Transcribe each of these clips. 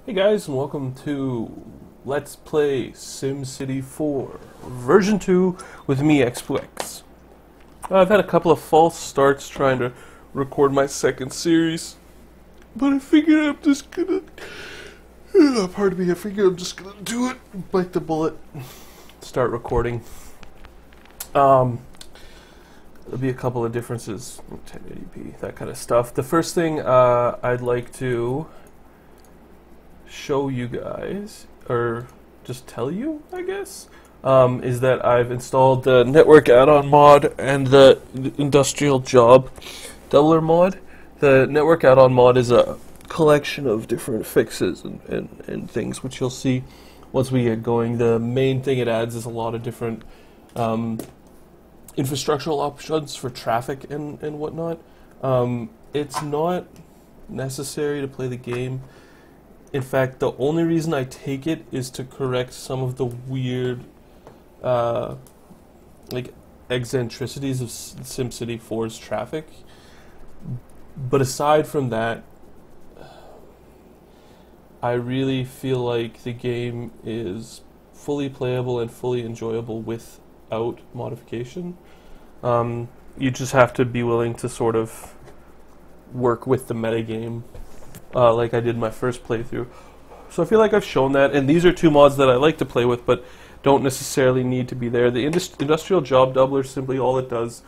Hey guys, and welcome to Let's Play SimCity 4 version 2 with me, Xplex. I've had a couple of false starts trying to record my second series, but I figured I'm just gonna, pardon me, I figured I'm just gonna do it, bite the bullet, start recording. There'll be a couple of differences, 1080p, that kind of stuff. The first thing I'd like to show you guys, or just tell you, I guess, is that I've installed the network add-on mod and the industrial job doubler mod. The network add-on mod is a collection of different fixes and things, which you'll see once we get going. The main thing it adds is a lot of different infrastructural options for traffic and whatnot. It's not necessary to play the game. In fact, the only reason I take it is to correct some of the weird, like, eccentricities of SimCity 4's traffic. But aside from that, I really feel like the game is fully playable and fully enjoyable without modification. You just have to be willing to sort of work with the metagame. Like I did my first playthrough. So I feel like I've shown that, and these are two mods that I like to play with, but don't necessarily need to be there. The industrial job doubler, simply all it does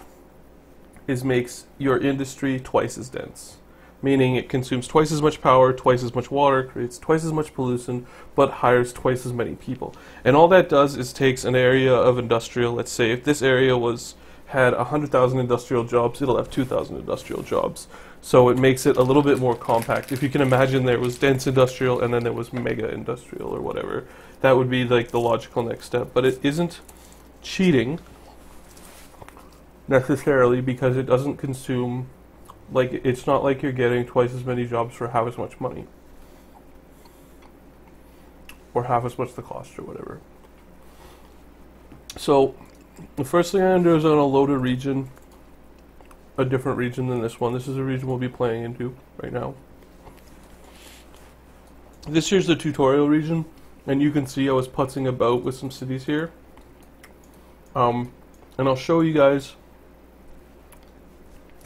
is makes your industry twice as dense. Meaning it consumes twice as much power, twice as much water, creates twice as much pollution, but hires twice as many people. And all that does is takes an area of industrial, let's say if this area had 100,000 industrial jobs, it'll have 2,000 industrial jobs. So it makes it a little bit more compact. If you can imagine there was dense industrial and then there was mega industrial or whatever, that would be like the logical next step. But it isn't cheating necessarily because it doesn't consume, like, it's not like you're getting twice as many jobs for half as much money. Or half as much the cost or whatever. So the first thing I'm going to do is I'm going to load a region. A different region than this one. This is a region we'll be playing into right now. This here's the tutorial region, and you can see I was putzing about with some cities here. And I'll show you guys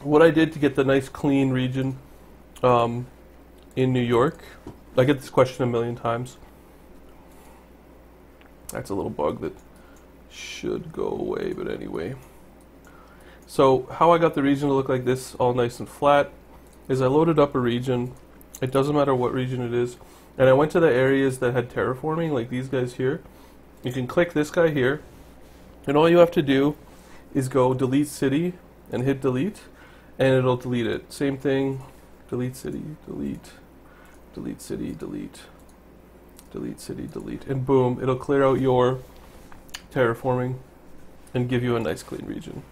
what I did to get the nice clean region in New York. I get this question a million times. That's a little bug that should go away, but anyway. So how I got the region to look like this, all nice and flat, is I loaded up a region. It doesn't matter what region it is. And I went to the areas that had terraforming, like these guys here. You can click this guy here, and all you have to do is go delete city and hit delete, and it'll delete it. Same thing, delete city, delete, delete city, delete, delete city, delete, and boom, it'll clear out your terraforming and give you a nice clean region.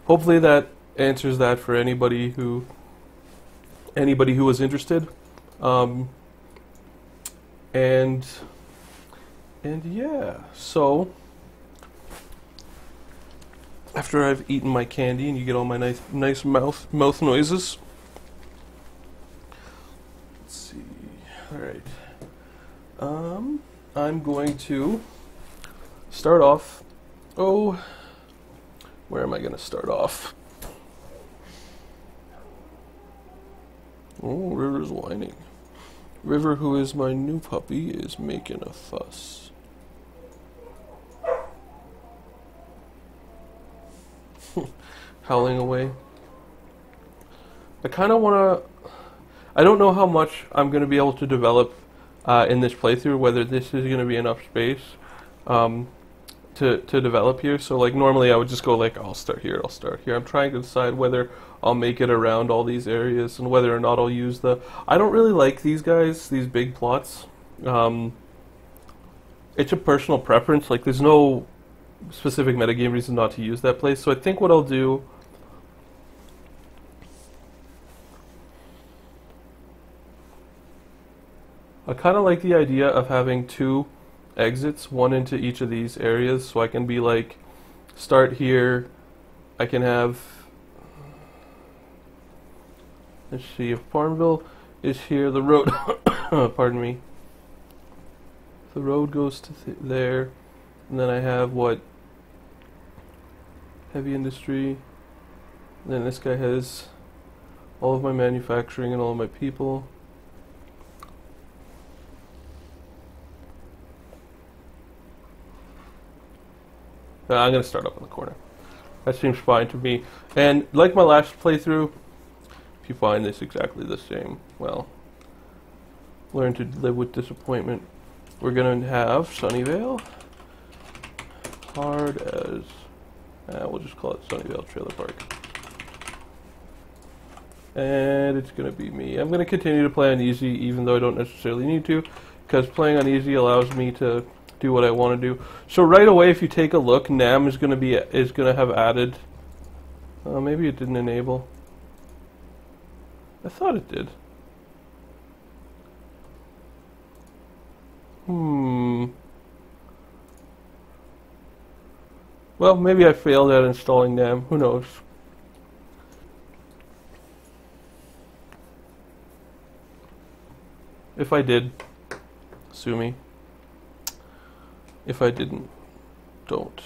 Hopefully that answers that for anybody who was interested. And yeah, so after I've eaten my candy and you get all my nice mouth noises. Let's see. All right. I'm going to start off. Where am I going to start off? Oh, River's whining. River, who is my new puppy, is making a fuss. Howling away. I kind of want to... I don't know how much I'm going to be able to develop in this playthrough, whether this is going to be enough space. To develop here. So like normally I would just go like, I'll start here. I'm trying to decide whether I'll make it around all these areas and whether or not I'll use I don't really like these guys, these big plots. It's a personal preference. Like there's no specific metagame reason not to use that place. So I think what I'll do, I kind of like the idea of having two exits, one into each of these areas, so I can be like, start here, I can have, let's see, if Farmville is here, the road, pardon me, the road goes to there, and then I have what? Heavy industry. And then this guy has all of my manufacturing and all of my people. I'm going to start up in the corner. That seems fine to me. And like my last playthrough, if you find this exactly the same, well, learn to live with disappointment. We're going to have Sunnyvale. Hard as... we'll just call it Sunnyvale Trailer Park. And it's going to be me. I'm going to continue to play on easy, even though I don't necessarily need to, because playing on easy allows me to do what I want to do. So right away, if you take a look, NAM is going to have added. Maybe it didn't enable. I thought it did. Well, maybe I failed at installing NAM. Who knows? If I did, sue me. If I didn't, don't.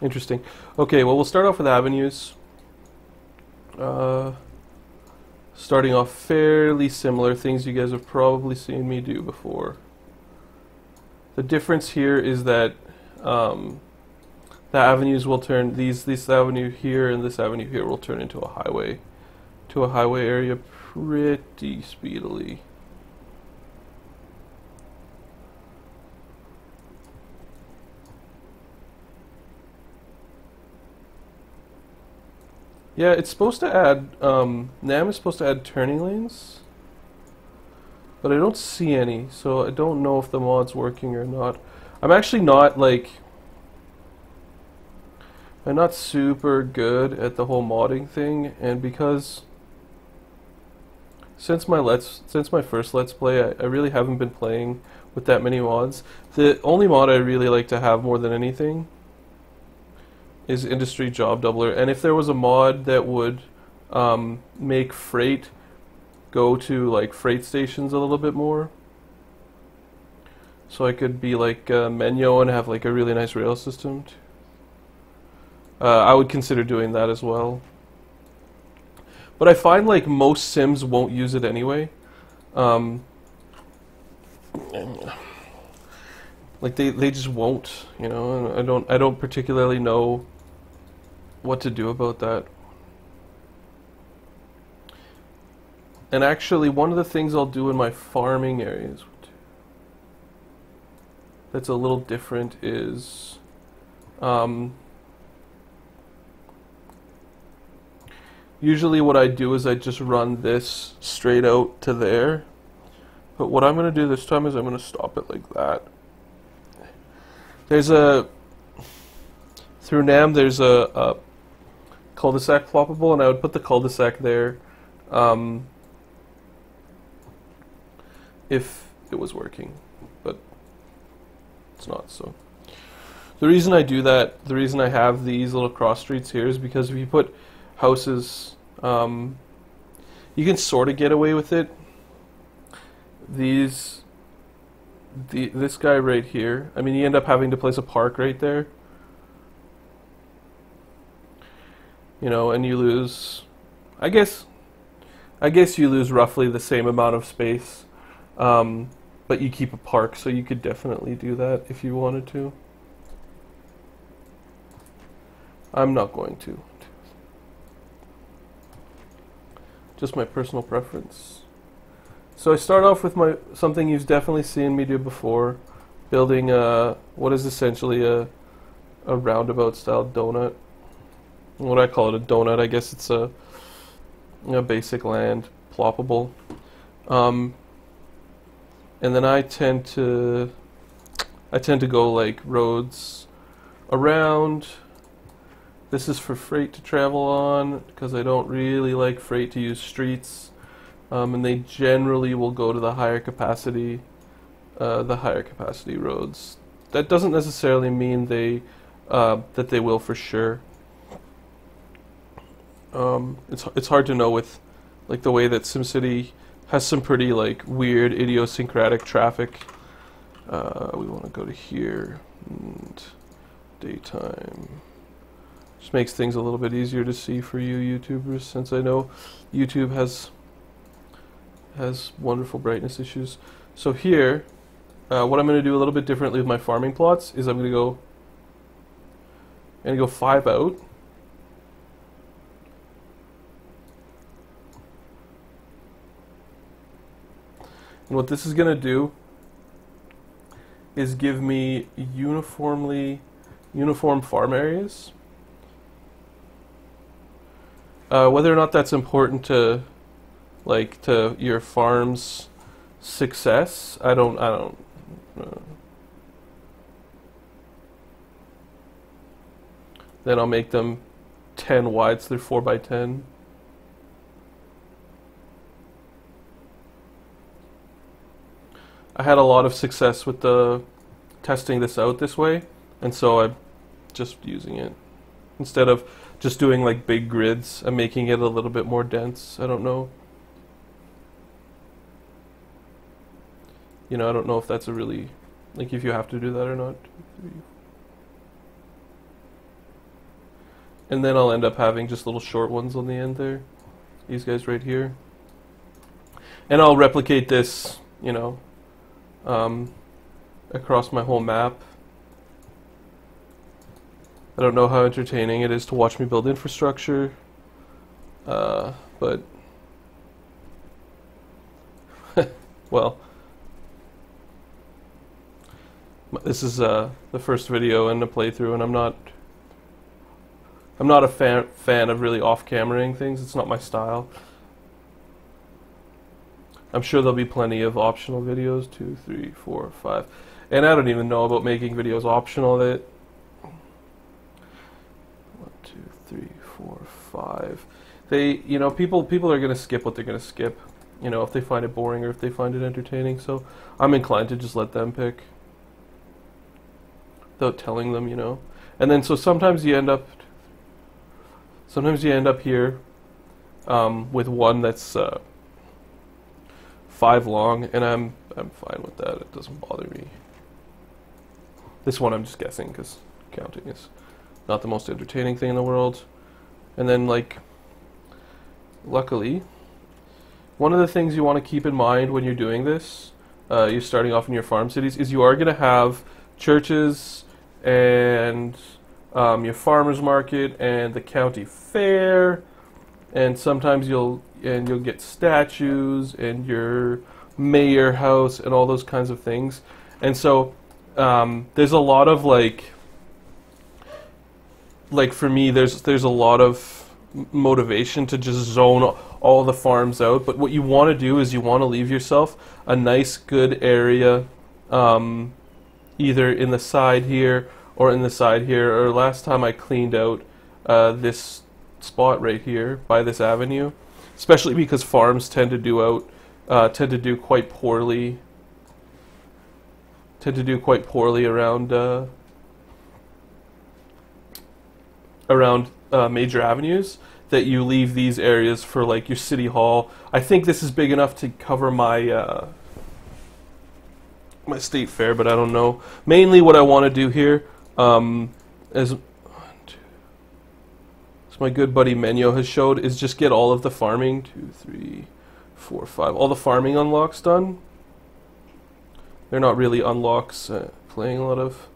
Interesting. Okay, well, we'll start off with avenues. Starting off fairly similar things you guys have probably seen me do before. The difference here is that the avenues will turn, this avenue here and this avenue here will turn into a highway area pretty speedily. Yeah, it's supposed to add, NAM is supposed to add turning lanes, but I don't see any, so I don't know if the mod's working or not. I'm actually not, like, I'm not super good at the whole modding thing, and because since my first Let's Play, I really haven't been playing with that many mods. The only mod I really like to have more than anything is Industry Job Doubler, and if there was a mod that would make freight go to like freight stations a little bit more, so I could be like Menyo and have like a really nice rail system, I would consider doing that as well. But I find like most Sims won't use it anyway. Like they just won't, you know, and I don't particularly know what to do about that. And actually, one of the things I'll do in my farming areas that's a little different is usually what I do is I just run this straight out to there. But what I'm going to do this time is I'm going to stop it like that. There's through NAM there's a cul-de-sac floppable, and I would put the cul-de-sac there if it was working, but it's not. So the reason I do that, the reason I have these little cross streets here is because if you put houses, you can sort of get away with it. This guy right here, I mean, you end up having to place a park right there, you know, and you lose, I guess you lose roughly the same amount of space, but you keep a park, so you could definitely do that if you wanted to. I'm not going to. Just my personal preference. So I start off with something you've definitely seen me do before, building what is essentially a roundabout style donut. What I call it, a donut. I guess it's a basic land ploppable. And then I tend to go like roads around. This is for freight to travel on, because I don't really like freight to use streets. And they generally will go to the higher capacity roads. That doesn't necessarily mean that they will for sure. It's hard to know with like the way that SimCity has some pretty like weird idiosyncratic traffic. We want to go to here and daytime. Just makes things a little bit easier to see for you YouTubers, since I know YouTube has wonderful brightness issues. So here, what I'm going to do a little bit differently with my farming plots is I'm going to go 5 out. And what this is going to do is give me uniform farm areas. Whether or not that's important to your farm's success, I don't know. Then I'll make them 10 wide, so they're 4 by 10. I had a lot of success with testing this out this way, and so I'm just using it. Instead of just doing like big grids, I'm making it a little bit more dense. I don't know. I don't know if that's a really, like, if you have to do that or not. And then I'll end up having just little short ones on the end there. These guys right here. And I'll replicate this, across my whole map. I don't know how entertaining it is to watch me build infrastructure, but well, this is the first video in the playthrough, and I'm not a fan of really off-cameraing things. It's not my style. I'm sure there'll be plenty of optional videos, 2, 3, 4, 5, and I don't even know about making videos optional. That 1, 2, 3, 4, 5. They, people are gonna skip what they're gonna skip. If they find it boring or if they find it entertaining. So I'm inclined to just let them pick, without telling them, And then so sometimes you end up here with one that's 5 long, and I'm fine with that. It doesn't bother me. This one I'm just guessing because counting is not the most entertaining thing in the world. And then, like, luckily, one of the things you want to keep in mind when you're doing this, you're starting off in your farm cities, is you are going to have churches and your farmers market and the county fair, and sometimes you'll get statues and your mayor house and all those kinds of things. And so there's a lot of like for me, there's a lot of motivation to just zone all the farms out. But what you want to do is you want to leave yourself a nice, good area, either in the side here or in the side here. Or last time I cleaned out this spot right here by this avenue, especially because farms tend to do quite poorly. Around major avenues, that you leave these areas for like your city hall. I think this is big enough to cover my my state fair, but I don't know. Mainly what I want to do here, as my good buddy Menyo has showed, is just get all of the farming, 2, 3, 4, 5, all the farming unlocks done. They're not really unlocks, playing a lot of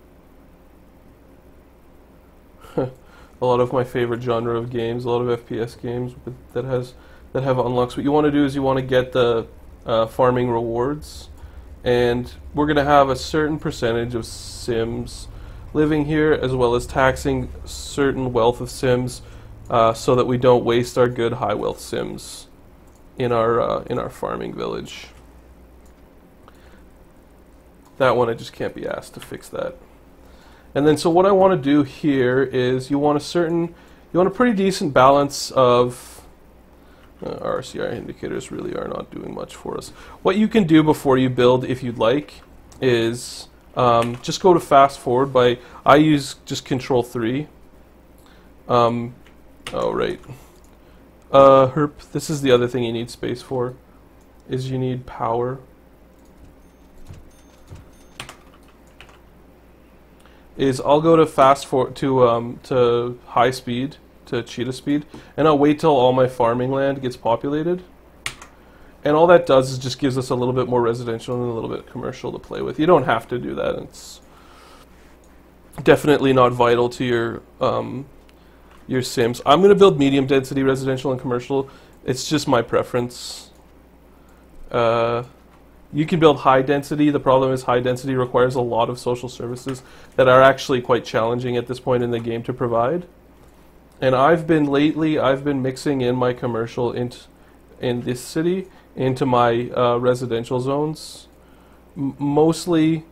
a lot of my favorite genre of games, a lot of FPS games that have unlocks. What you want to do is you want to get the farming rewards, and we're going to have a certain percentage of Sims living here, as well as taxing certain wealth of Sims, so that we don't waste our good high wealth Sims in our farming village. That one I just can't be asked to fix that. And then so what I want to do here is you want a pretty decent balance of RCI indicators really are not doing much for us. What you can do before you build, if you'd like, is just go to fast forward by, I use just Control 3. Oh right, Herp, this is the other thing you need space for, is you need power. I'll go to to high speed, to cheetah speed, and I'll wait till all my farming land gets populated. And all that does is just gives us a little bit more residential and a little bit commercial to play with. You don't have to do that. It's definitely not vital to your Sims. I'm going to build medium density residential and commercial. It's just my preference. You can build high density. The problem is high density requires a lot of social services that are actually quite challenging at this point in the game to provide. And lately I've been mixing in my commercial in this city into my residential zones, mostly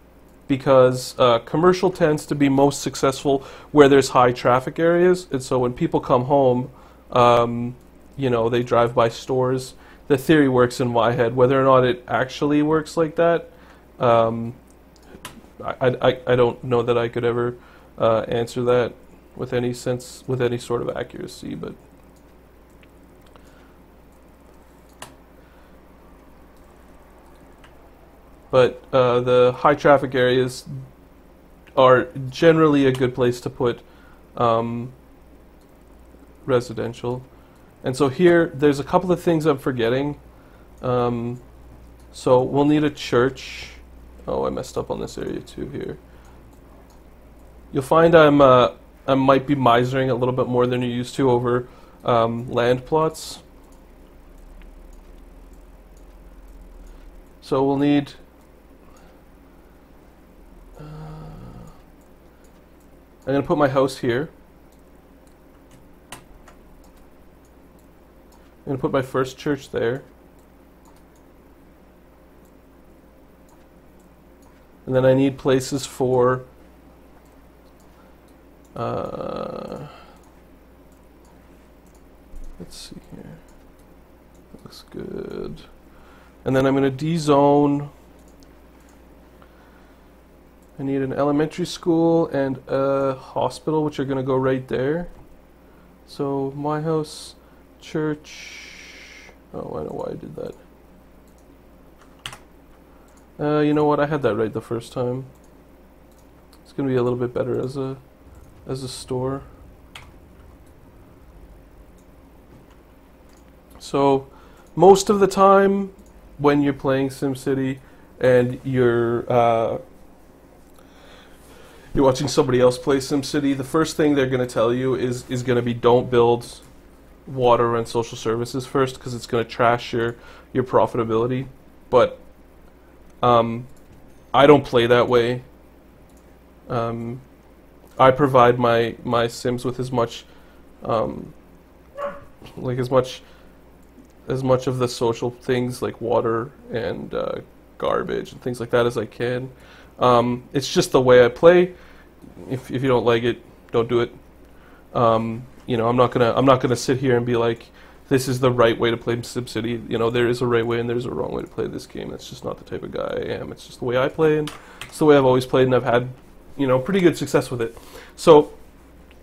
because commercial tends to be most successful where there's high traffic areas, and so when people come home, you know, they drive by stores. The theory works in my head. Whether or not it actually works like that, I don't know that I could ever answer that with any sort of accuracy, but the high traffic areas are generally a good place to put residential. And so here, there's a couple of things I'm forgetting. So we'll need a church. Oh, I messed up on this area too here. You'll find I might be misering a little bit more than you're used to over land plots. So we'll need... I'm going to put my house here. I'm going to put my first church there. And then I need places for let's see here. That looks good. And then I'm going to D-zone. I need an elementary school and a hospital, which are going to go right there. So my house, church. Oh, I know why I did that. You know what? I had that right the first time. It's going to be a little bit better as a store. So most of the time when you're playing SimCity and you're watching somebody else play SimCity, the first thing they're going to tell you is going to be don't build water and social services first, because it's going to trash your profitability. But I don't play that way. I provide my Sims with as much as much of the social things like water and garbage and things like that as I can. It's just the way I play. If you don't like it, don't do it. You know, I'm not gonna sit here and be like, this is the right way to play SimCity. You know, there is a right way and there's a wrong way to play this game. That's just not the type of guy I am. It's just the way I play, and it's the way I've always played, and I've had, you know, pretty good success with it. So,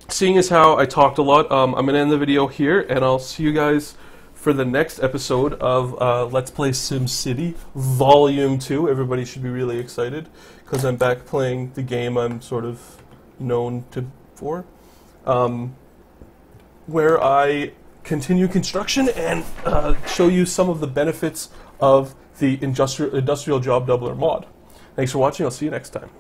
seeing as how I talked a lot, I'm gonna end the video here, and I'll see you guys for the next episode of Let's Play SimCity Volume 2. Everybody should be really excited, because I'm back playing the game I'm sort of known for. Where I continue construction and show you some of the benefits of the industrial job doubler mod. Thanks for watching. I'll see you next time.